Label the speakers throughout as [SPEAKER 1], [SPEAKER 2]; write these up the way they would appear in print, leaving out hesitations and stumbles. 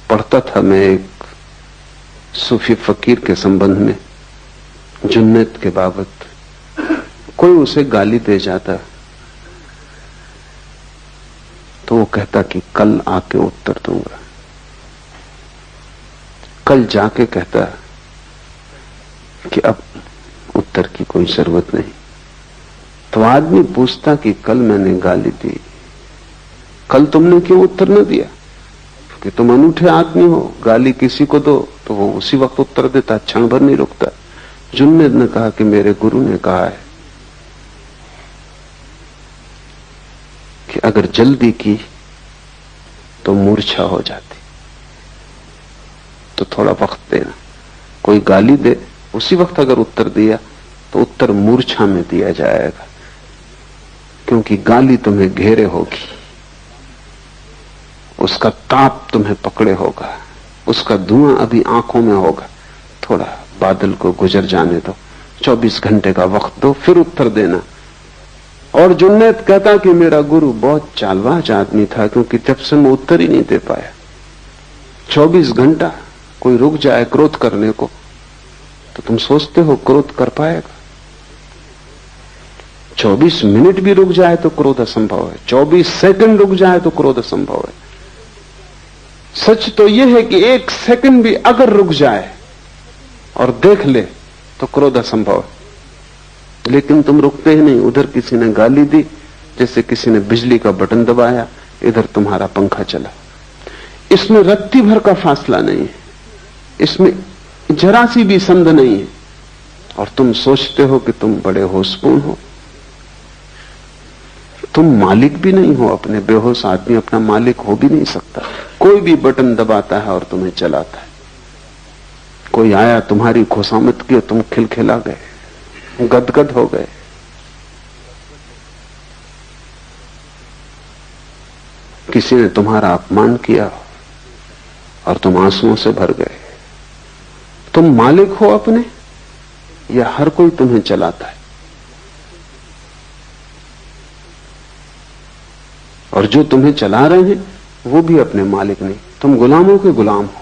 [SPEAKER 1] पढ़ता था मैं एक सूफी फकीर के संबंध में, जुन्नत के बाबत। कोई उसे गाली दे जाता तो वो कहता कि कल आके उत्तर दूंगा। कल जाके कहता कि अब उत्तर की कोई जरूरत नहीं। तो आदमी पूछता कि कल मैंने गाली दी, कल तुमने क्यों उत्तर न दिया? कि तुम अनूठे आदमी हो, गाली किसी को दो तो वो उसी वक्त उत्तर देता, क्षण भर नहीं रुकता। जुन्नद ने कहा कि मेरे गुरु ने कहा है कि अगर जल्दी की तो मूर्छा हो जाती, तो थोड़ा वक्त देना। कोई गाली दे, उसी वक्त अगर उत्तर दिया तो उत्तर मूर्छा में दिया जाएगा, क्योंकि गाली तुम्हें घेरे होगी, उसका ताप तुम्हें पकड़े होगा, उसका धुआं अभी आंखों में होगा। थोड़ा बादल को गुजर जाने दो, 24 घंटे का वक्त दो, फिर उत्तर देना। और जुन्नैद कहता कि मेरा गुरु बहुत चालबाज आदमी था, क्योंकि जब से मैं उत्तर ही नहीं दे पाया। 24 घंटा कोई रुक जाए क्रोध करने को तो तुम सोचते हो क्रोध कर पाएगा? 24 मिनट भी रुक जाए तो क्रोध असंभव है, 24 सेकंड रुक जाए तो क्रोध असंभव है। सच तो यह है कि 1 सेकंड भी अगर रुक जाए और देख ले तो क्रोध असंभव है। लेकिन तुम रुकते ही नहीं। उधर किसी ने गाली दी, जैसे किसी ने बिजली का बटन दबाया, इधर तुम्हारा पंखा चला। इसमें रत्ती भर का फासला नहीं है, इसमें जरा सी भी संद नहीं है, और तुम सोचते हो कि तुम बड़े होशपूर्ण हो। तुम मालिक भी नहीं हो अपने। बेहोश आदमी अपना मालिक हो भी नहीं सकता। कोई भी बटन दबाता है और तुम्हें चलाता है। कोई आया, तुम्हारी खुशामद की, तुम खिलखिला गए, गदगद हो गए। किसी ने तुम्हारा अपमान किया और तुम आंसुओं से भर गए। तुम मालिक हो अपने, या हर कोई तुम्हें चलाता है? और जो तुम्हें चला रहे हैं वो भी अपने मालिक नहीं, तुम गुलामों के गुलाम हो।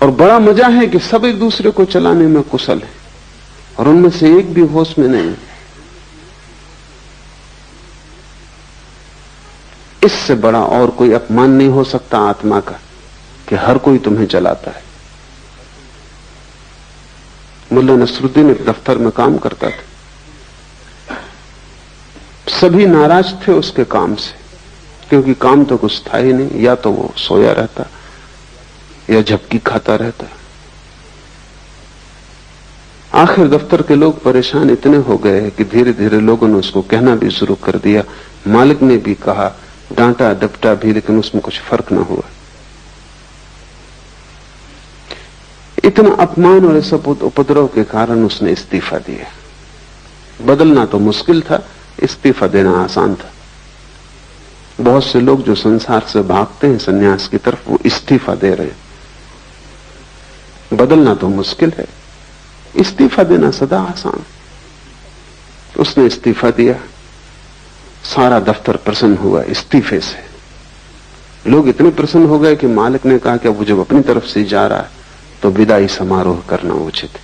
[SPEAKER 1] और बड़ा मजा है कि सब एक दूसरे को चलाने में कुशल है और उनमें से एक भी होश में नहीं। इससे बड़ा और कोई अपमान नहीं हो सकता आत्मा का कि हर कोई तुम्हें चलाता है। मुल्ला नसरुद्दीन एक दफ्तर में काम करता था। सभी नाराज थे उसके काम से, क्योंकि काम तो कुछ था ही नहीं। या तो वो सोया रहता या झपकी खाता रहता। आखिर दफ्तर के लोग परेशान इतने हो गए कि धीरे धीरे लोगों ने उसको कहना भी शुरू कर दिया। मालिक ने भी कहा, डांटा डपटा भी, लेकिन उसमें कुछ फर्क ना हुआ। इतना अपमान और सब उपद्रव के कारण उसने इस्तीफा दिया। बदलना तो मुश्किल था, इस्तीफा देना आसान था। बहुत से लोग जो संसार से भागते हैं सन्यास की तरफ, वो इस्तीफा दे रहे हैं। बदलना तो मुश्किल है, इस्तीफा देना सदा आसान। उसने इस्तीफा दिया। सारा दफ्तर प्रसन्न हुआ इस्तीफे से। लोग इतने प्रसन्न हो गए कि मालिक ने कहा कि अब वो जब अपनी तरफ से जा रहा है तो विदाई समारोह करना उचित है।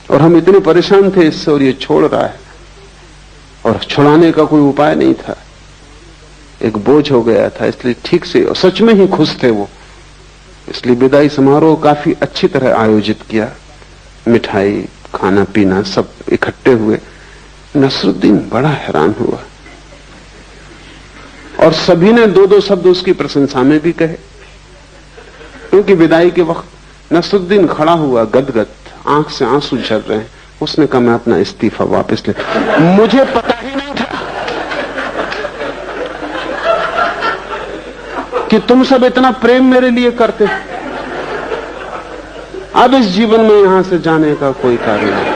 [SPEAKER 1] और हम इतने परेशान थे इससे, और ये छोड़ रहा है, और छुड़ाने का कोई उपाय नहीं था। एक बोझ हो गया था, इसलिए ठीक से, और सच में ही खुश थे वो, इसलिए विदाई समारोह काफी अच्छी तरह आयोजित किया। मिठाई, खाना पीना सब इकट्ठे हुए। नसरुद्दीन बड़ा हैरान हुआ, और सभी ने 2-2 शब्द उसकी प्रशंसा में भी कहे। क्योंकि विदाई के वक्त नसरुद्दीन खड़ा हुआ गदगद, आंख से आंसू झर रहे हैं। उसने कहा, मैं अपना इस्तीफा वापस ले, मुझे पता ही नहीं था कि तुम सब इतना प्रेम मेरे लिए करते। अब इस जीवन में यहां से जाने का कोई कारण नहीं।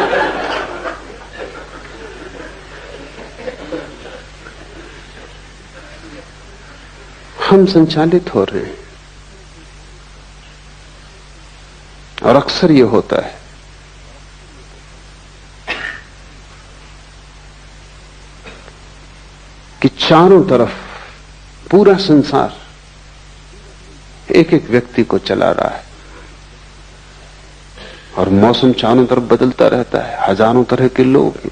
[SPEAKER 1] हम संचालित हो रहे हैं, और अक्सर ये होता है कि चारों तरफ पूरा संसार एक एक व्यक्ति को चला रहा है, और मौसम चारों तरफ बदलता रहता है, हजारों तरह के लोग हैं।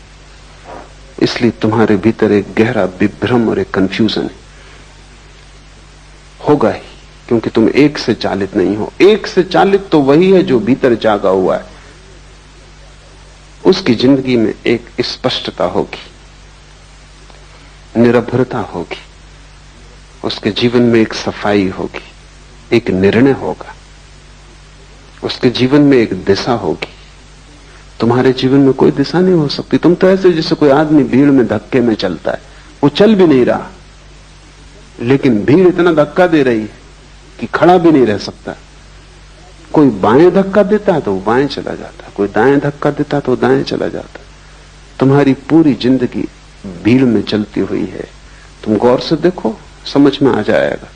[SPEAKER 1] इसलिए तुम्हारे भीतर एक गहरा विभ्रम और एक कंफ्यूजन है, होगा ही, क्योंकि तुम एक से चालित नहीं हो। एक से चालित तो वही है जो भीतर जागा हुआ है। उसकी जिंदगी में एक स्पष्टता होगी, निरभ्रता होगी, उसके जीवन में एक सफाई होगी, एक निर्णय होगा, उसके जीवन में एक दिशा होगी। तुम्हारे जीवन में कोई दिशा नहीं हो सकती। तुम तो ऐसे जैसे कोई आदमी भीड़ में धक्के में चलता है, वो चल भी नहीं रहा, लेकिन भीड़ इतना धक्का दे रही है कि खड़ा भी नहीं रह सकता। कोई बाएं धक्का देता है तो वो बाएं चला जाता है, कोई दाएं धक्का देता है तो दाएं चला जाता है। तुम्हारी पूरी जिंदगी भीड़ में चलती हुई है। तुम गौर से देखो, समझ में आ जाएगा।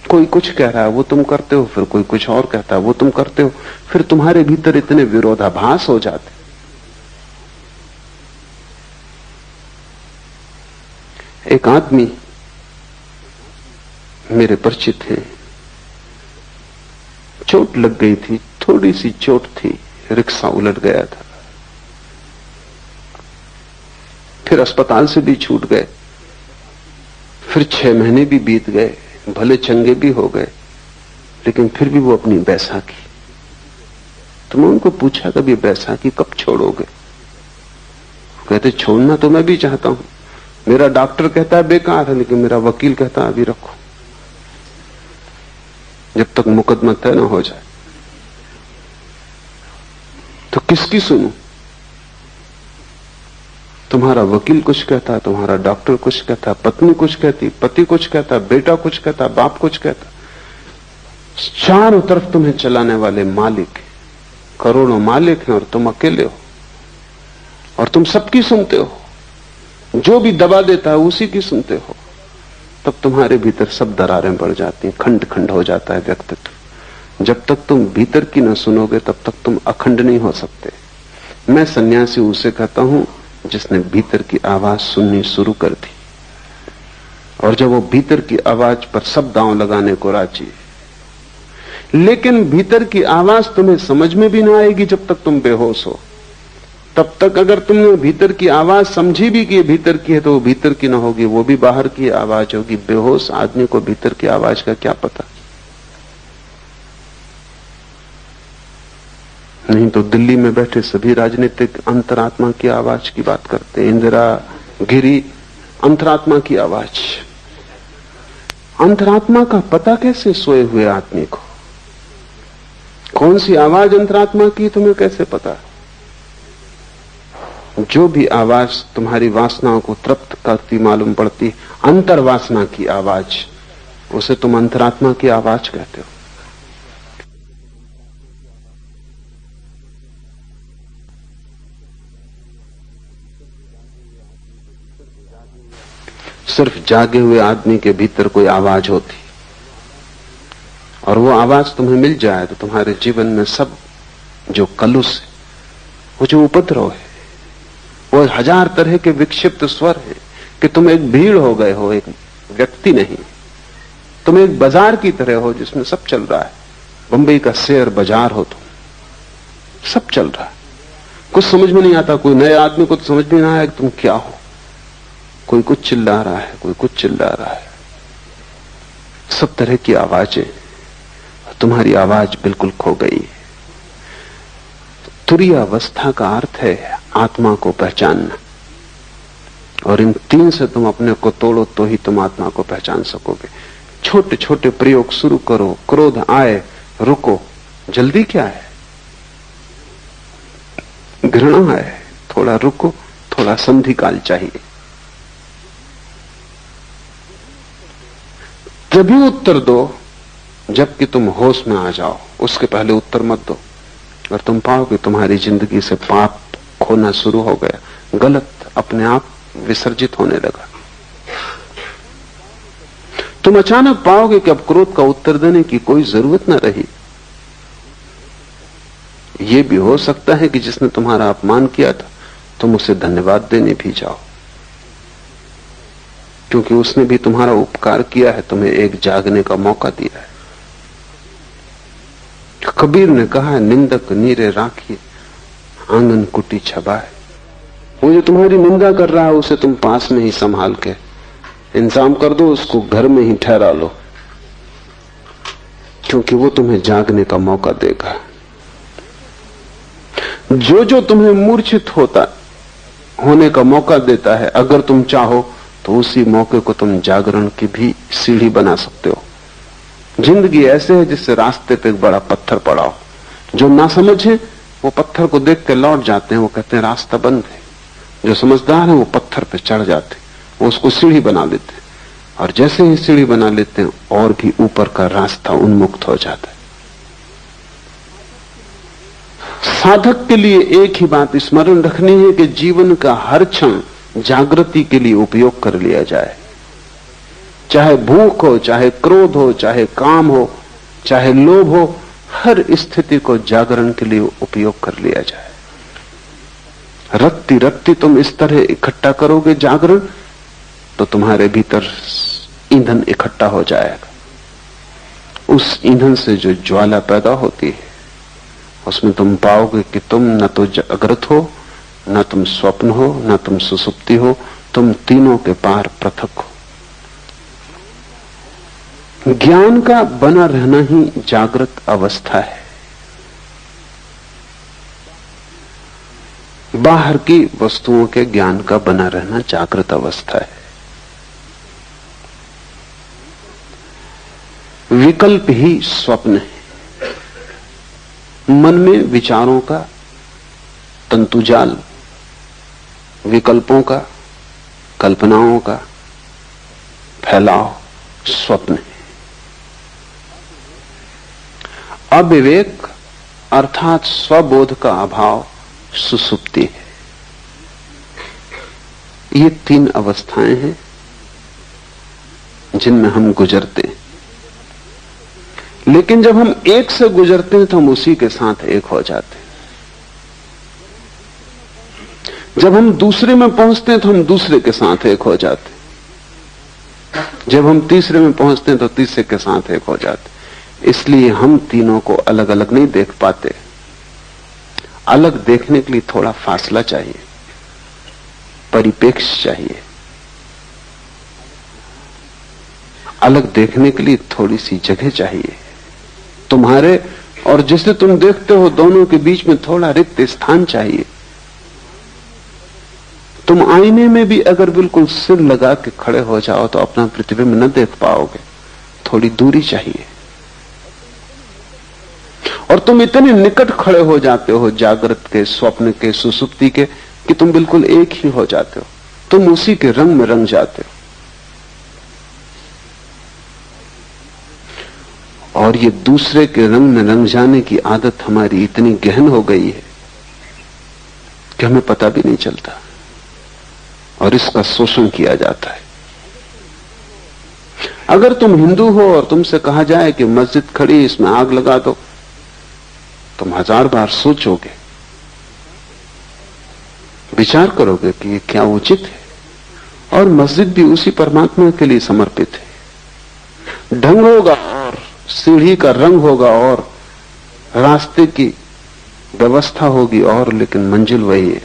[SPEAKER 1] कोई कुछ कह रहा है वो तुम करते हो, फिर कोई कुछ और कहता है वो तुम करते हो, फिर तुम्हारे भीतर इतने विरोधाभास हो जाते। एक आदमी मेरे परिचित हैं, चोट लग गई थी, थोड़ी सी चोट थी, रिक्शा उलट गया था, फिर अस्पताल से भी छूट गए, फिर 6 महीने भी बीत गए, भले चंगे भी हो गए, लेकिन फिर भी वो अपनी बैसाखी। तो मैं उनको पूछा कभी बैसाखी कब छोड़ोगे? कहते छोड़ना तो मैं भी चाहता हूं, मेरा डॉक्टर कहता है बेकार है, लेकिन मेरा वकील कहता है अभी रखो, जब तक मुकदमा तय न हो जाए। तो किसकी सुनूं? तुम्हारा वकील कुछ कहता है, तुम्हारा डॉक्टर कुछ कहता है, पत्नी कुछ कहती, पति कुछ कहता, बेटा कुछ कहता, बाप कुछ कहता। चारों तरफ तुम्हें चलाने वाले मालिक, करोड़ों मालिक हैं, और तुम अकेले हो, और तुम सबकी सुनते हो। जो भी दबा देता है उसी की सुनते हो। तब तुम्हारे भीतर सब दरारें बढ़ जाती हैं, खंड खंड हो जाता है व्यक्तित्व। जब तक तुम भीतर की न सुनोगे तब तक तुम अखंड नहीं हो सकते। मैं सन्यासी उसे कहता हूं जिसने भीतर की आवाज सुननी शुरू कर दी, और जब वो भीतर की आवाज पर सब दांव लगाने को राजी है। लेकिन भीतर की आवाज तुम्हें समझ में भी ना आएगी जब तक तुम बेहोश हो। तब तक अगर तुमने भीतर की आवाज समझी भी कि भीतर की है तो वो भीतर की ना होगी, वो भी बाहर की आवाज होगी। बेहोश आदमी को भीतर की आवाज का क्या पता? नहीं तो दिल्ली में बैठे सभी राजनीतिक अंतरात्मा की आवाज की बात करते हैं। इंदिरा, गिरी, अंतरात्मा की आवाज। अंतरात्मा का पता कैसे सोए हुए आदमी को? कौन सी आवाज अंतरात्मा की तुम्हें कैसे पता? जो भी आवाज तुम्हारी वासनाओं को तृप्त करती मालूम पड़ती, अंतर्वासना की आवाज, उसे तुम अंतरात्मा की आवाज कहते हो। सिर्फ जागे हुए आदमी के भीतर कोई आवाज होती, और वो आवाज तुम्हें मिल जाए तो तुम्हारे जीवन में सब जो कलुष है, वो जो उपद्रव है, वो 1000 तरह के विक्षिप्त स्वर है कि तुम एक भीड़ हो गए हो, एक व्यक्ति नहीं। तुम एक बाजार की तरह हो जिसमें सब चल रहा है। बंबई का शेयर बाजार हो, तुम सब चल रहा है, कुछ समझ में नहीं आता। कोई नए आदमी को तो समझ में ना आया कि तुम क्या हो। कोई कुछ चिल्ला रहा है, कोई कुछ चिल्ला रहा है, सब तरह की आवाजें। तुम्हारी आवाज बिल्कुल खो गई है। तुरीय अवस्था का अर्थ है आत्मा को पहचानना, और इन 3 से तुम अपने को तोड़ो तो ही तुम आत्मा को पहचान सकोगे। छोटे छोटे प्रयोग शुरू करो। क्रोध आए, रुको, जल्दी क्या है? घृणा आए, थोड़ा रुको, थोड़ा संधि काल चाहिए। तभी उत्तर दो जबकि तुम होश में आ जाओ, उसके पहले उत्तर मत दो। और तुम पाओगे तुम्हारी जिंदगी से पाप खोना शुरू हो गया, गलत अपने आप विसर्जित होने लगा। तुम अचानक पाओगे कि अब क्रोध का उत्तर देने की कोई जरूरत न रही। यह भी हो सकता है कि जिसने तुम्हारा अपमान किया था तुम उसे धन्यवाद देने भी जाओ, क्योंकि उसने भी तुम्हारा उपकार किया है, तुम्हें एक जागने का मौका दिया है। कबीर ने कहा, निंदक नीरे राखिए आंगन कुटी छबाए। वो जो तुम्हारी निंदा कर रहा है उसे तुम पास में ही संभाल के इंतजाम कर दो, उसको घर में ही ठहरा लो, क्योंकि वो तुम्हें जागने का मौका देगा। जो तुम्हें मूर्छित होने का मौका देता है, अगर तुम चाहो तो उसी मौके को तुम जागरण की भी सीढ़ी बना सकते हो। जिंदगी ऐसे है जिससे रास्ते पे एक बड़ा पत्थर पड़ा हो, जो ना समझे वो पत्थर को देख के लौट जाते हैं, वो कहते हैं रास्ता बंद है। जो समझदार है वो पत्थर पे चढ़ जाते, वो उसको सीढ़ी बना लेते, और जैसे ही सीढ़ी बना लेते हैं और भी ऊपर का रास्ता उन्मुक्त हो जाता है। साधक के लिए एक ही बात स्मरण रखनी है कि जीवन का हर क्षण जागृति के लिए उपयोग कर लिया जाए। चाहे भूख हो, चाहे क्रोध हो, चाहे काम हो, चाहे लोभ हो, हर स्थिति को जागरण के लिए उपयोग कर लिया जाए। रत्ती रत्ती तुम इस तरह इकट्ठा करोगे जागरण, तो तुम्हारे भीतर ईंधन इकट्ठा हो जाएगा। उस ईंधन से जो ज्वाला पैदा होती है उसमें तुम पाओगे कि तुम न तो जागृत हो, न तुम स्वप्न हो, न तुम सुसुप्ति हो, तुम तीनों के पार पृथक हो। ज्ञान का बना रहना ही जागृत अवस्था है। बाहर की वस्तुओं के ज्ञान का बना रहना जागृत अवस्था है। विकल्प ही स्वप्न है। मन में विचारों का तंतुजाल, विकल्पों का, कल्पनाओं का फैलाव स्वप्न है। अविवेक अर्थात स्वबोध का अभाव सुसुप्ति है। ये तीन अवस्थाएं हैं जिनमें हम गुजरते हैं। लेकिन जब हम एक से गुजरते हैं तो हम उसी के साथ एक हो जाते हैं। जब हम दूसरे में पहुंचते हैं तो हम दूसरे के साथ एक हो जाते हैं। जब हम तीसरे में पहुंचते हैं तो तीसरे के साथ एक हो जाते हैं। इसलिए हम तीनों को अलग अलग नहीं देख पाते। अलग देखने के लिए थोड़ा फासला चाहिए, परिप्रेक्ष्य चाहिए। अलग देखने के लिए थोड़ी सी जगह चाहिए। तुम्हारे और जिसे तुम देखते हो दोनों के बीच में थोड़ा रिक्त स्थान चाहिए। तुम आईने में भी अगर बिल्कुल सिर लगा के खड़े हो जाओ तो अपना प्रतिबिंब न देख पाओगे, थोड़ी दूरी चाहिए। और तुम इतने निकट खड़े हो जाते हो जागृत के, स्वप्न के, सुसुप्ति के, कि तुम बिल्कुल एक ही हो जाते हो। तुम उसी के रंग में रंग जाते हो। और ये दूसरे के रंग में रंग जाने की आदत हमारी इतनी गहन हो गई है कि हमें पता भी नहीं चलता, और इसका शोषण किया जाता है। अगर तुम हिंदू हो और तुमसे कहा जाए कि मस्जिद खड़ी, इसमें आग लगा दो, तुम 1000 बार सोचोगे, विचार करोगे कि ये क्या उचित है। और मस्जिद भी उसी परमात्मा के लिए समर्पित है। ढंग होगा और सीढ़ी का रंग होगा और रास्ते की व्यवस्था होगी और, लेकिन मंजिल वही है।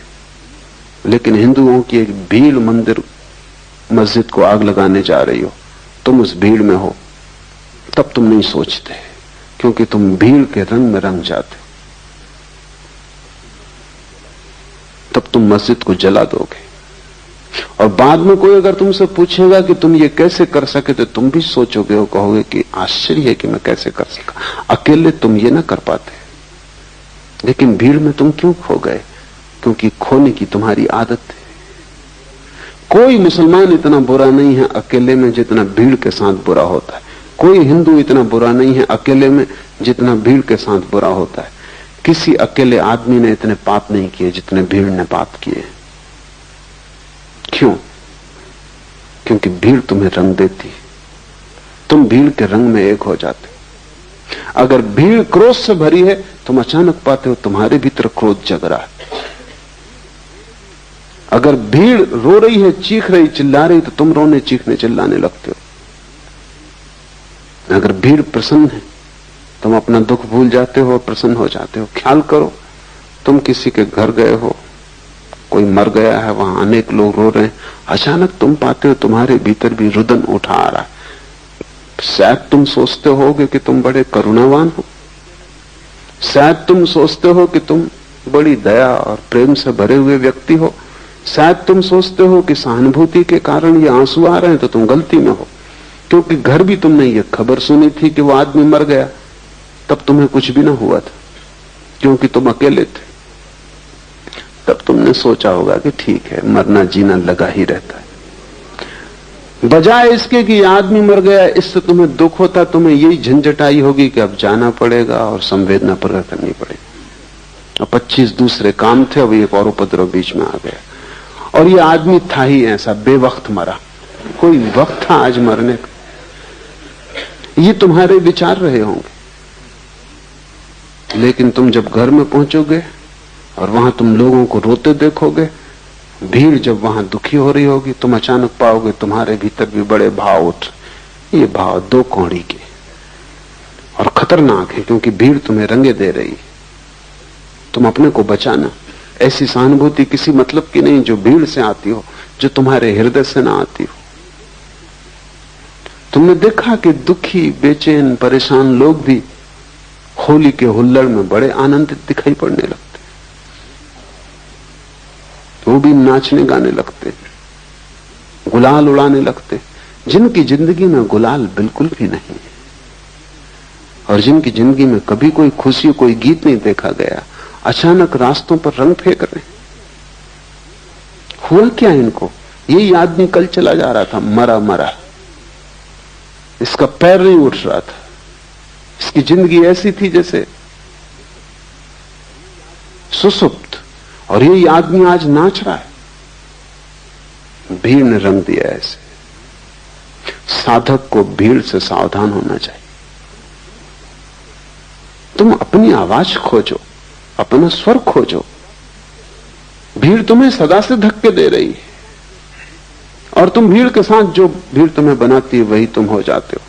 [SPEAKER 1] लेकिन हिंदुओं की एक भीड़ मंदिर मस्जिद को आग लगाने जा रही हो, तुम उस भीड़ में हो, तब तुम नहीं सोचते, क्योंकि तुम भीड़ के रंग में रंग जाते हो। तब तुम मस्जिद को जला दोगे। और बाद में कोई अगर तुमसे पूछेगा कि तुम ये कैसे कर सके, तो तुम भी सोचोगे और कहोगे कि आश्चर्य है कि मैं कैसे कर सका। अकेले तुम ये ना कर पाते, लेकिन भीड़ में तुम क्यों खो गए? क्योंकि खोने की तुम्हारी आदत है। कोई मुसलमान इतना बुरा नहीं है अकेले में जितना भीड़ के साथ बुरा होता है। कोई हिंदू इतना बुरा नहीं है अकेले में जितना भीड़ के साथ बुरा होता है। किसी अकेले आदमी ने इतने पाप नहीं किए जितने भीड़ ने पाप किए। क्यों? क्योंकि भीड़ तुम्हें रंग देती, तुम भीड़ के रंग में एक हो जाते। अगर भीड़ क्रोध से भरी है, तुम अचानक पाते हो तुम्हारे भीतर क्रोध जग रहा है। अगर भीड़ रो रही है, चीख रही, चिल्ला रही, तो तुम रोने, चीखने, चिल्लाने लगते हो। अगर भीड़ प्रसन्न है तुम अपना दुख भूल जाते हो, प्रसन्न हो जाते हो। ख्याल करो, तुम किसी के घर गए हो, कोई मर गया है, वहां अनेक लोग रो रहे हैं, अचानक तुम पाते हो तुम्हारे भीतर भी रुदन उठा आ रहा है। शायद तुम सोचते होगे कि तुम बड़े करुणावान हो, शायद तुम सोचते हो कि तुम बड़ी दया और प्रेम से भरे हुए व्यक्ति हो, शायद तुम सोचते हो कि सहानुभूति के कारण ये आंसू आ रहे हैं, तो तुम गलती में हो। क्योंकि घर भी तुमने ये खबर सुनी थी कि वो आदमी मर गया, तब तुम्हें कुछ भी ना हुआ था, क्योंकि तुम अकेले थे। तब तुमने सोचा होगा कि ठीक है, मरना जीना लगा ही रहता है। बजाय इसके कि आदमी मर गया, इससे तुम्हें दुख होता, तुम्हें यही झंझट आई होगी कि अब जाना पड़ेगा और संवेदना प्रकट करनी पड़ेगी। अब 25 दूसरे काम थे, अब एक और उपद्रव बीच में आ गया। और ये आदमी था ही ऐसा, बेवक्त मरा, कोई वक्त था आज मरने का। ये तुम्हारे विचार रहे होंगे, लेकिन तुम जब घर में पहुंचोगे और वहां तुम लोगों को रोते देखोगे, भीड़ जब वहां दुखी हो रही होगी, तुम अचानक पाओगे तुम्हारे भीतर भी बड़े भाव उठ। ये भाव दो कौड़ी के और खतरनाक है, क्योंकि भीड़ तुम्हें रंगे दे रही है। तुम अपने को बचाना। ऐसी सहानुभूति किसी मतलब की नहीं जो भीड़ से आती हो, जो तुम्हारे हृदय से ना आती हो। तुमने देखा कि दुखी, बेचैन, परेशान लोग भी होली के हुल्लड़ में बड़े आनंदित दिखाई पड़ने लगते, वो भी नाचने गाने लगते, गुलाल उड़ाने लगते। जिनकी जिंदगी में गुलाल बिल्कुल भी नहीं है और जिनकी जिंदगी में कभी कोई खुशी, कोई गीत नहीं देखा गया, अचानक रास्तों पर रंग फेंक रहे। हुआ क्या इनको? यही आदमी कल चला जा रहा था, मरा मरा, इसका पैर नहीं उठ रहा था, इसकी जिंदगी ऐसी थी जैसे सुसुप्त, और यही आदमी आज नाच रहा है। भीड़ ने रंग दिया ऐसे। साधक को भीड़ से सावधान होना चाहिए। तुम अपनी आवाज खोजो, अपना स्वर खोजो। भीड़ तुम्हें सदा से धक्के दे रही है और तुम भीड़ के साथ, जो भीड़ तुम्हें बनाती है वही तुम हो जाते हो।